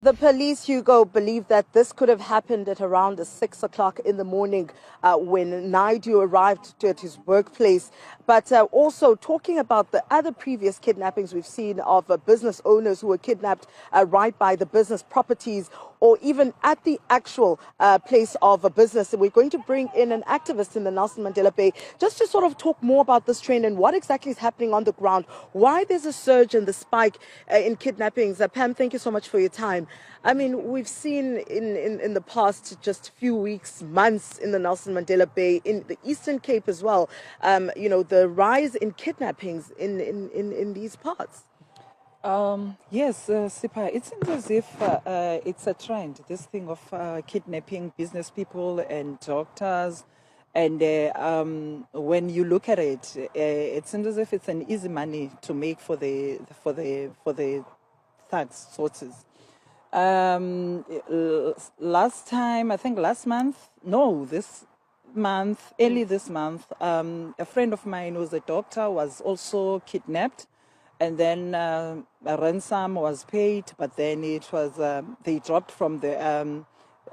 The police, Hugo, believe that this could have happened at around 6 o'clock in the morning when Naidu arrived at his workplace. But also talking about the other previous kidnappings we've seen of business owners who were kidnapped right by the business properties or even at the actual place of a business. And we're going to bring in an activist in the Nelson Mandela Bay just to sort of talk more about this trend and what exactly is happening on the ground, why there's a surge and the spike in kidnappings. Pam, thank you so much for your time. I mean, we've seen in the past just few weeks, months in the Nelson Mandela Bay, in the Eastern Cape as well, the rise in kidnappings in these parts. Yes, Sipa, it seems as if it's a trend, this thing of kidnapping business people and doctors. And when you look at it, it seems as if it's an easy money to make for the thugs sources. Last time, I think last month, no, this month, early this month, a friend of mine who's a doctor was also kidnapped. And then a ransom was paid, but then it was they dropped from the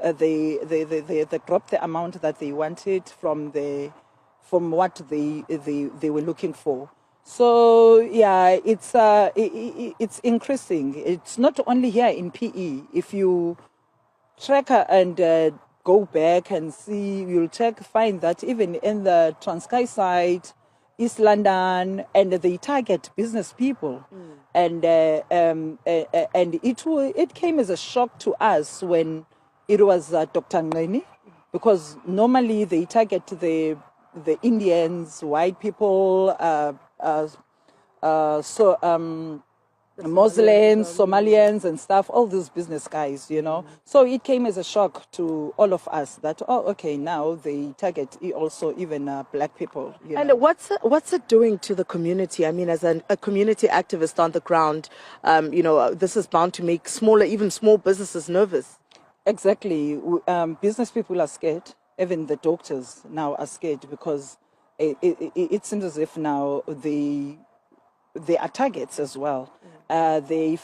they dropped the amount that they wanted from what they were looking for. So yeah, it's increasing. It's not only here in PE. If you track and go back and see, you'll find that even in the Transkei side, East London, and they target business people, and it came as a shock to us when it was Dr. Ngeni, because normally they target the Indians, white people, Muslims, Somalians and stuff, all these business guys, So it came as a shock to all of us that, okay, now they target also even black people. And what's it doing to the community? I mean, as a community activist on the ground, this is bound to make even small businesses nervous. Exactly. Business people are scared. Even the doctors now are scared because it seems as if now they are targets as well. They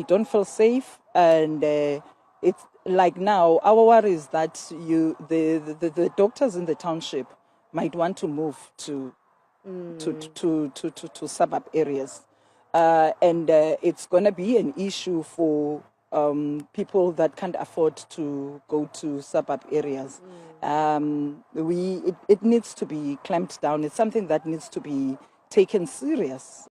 don't feel safe, and it's like now our worry is that the doctors in the township might want to move to suburb areas, and it's going to be an issue for people that can't afford to go to suburb areas. It needs to be clamped down. It's something that needs to be taken serious.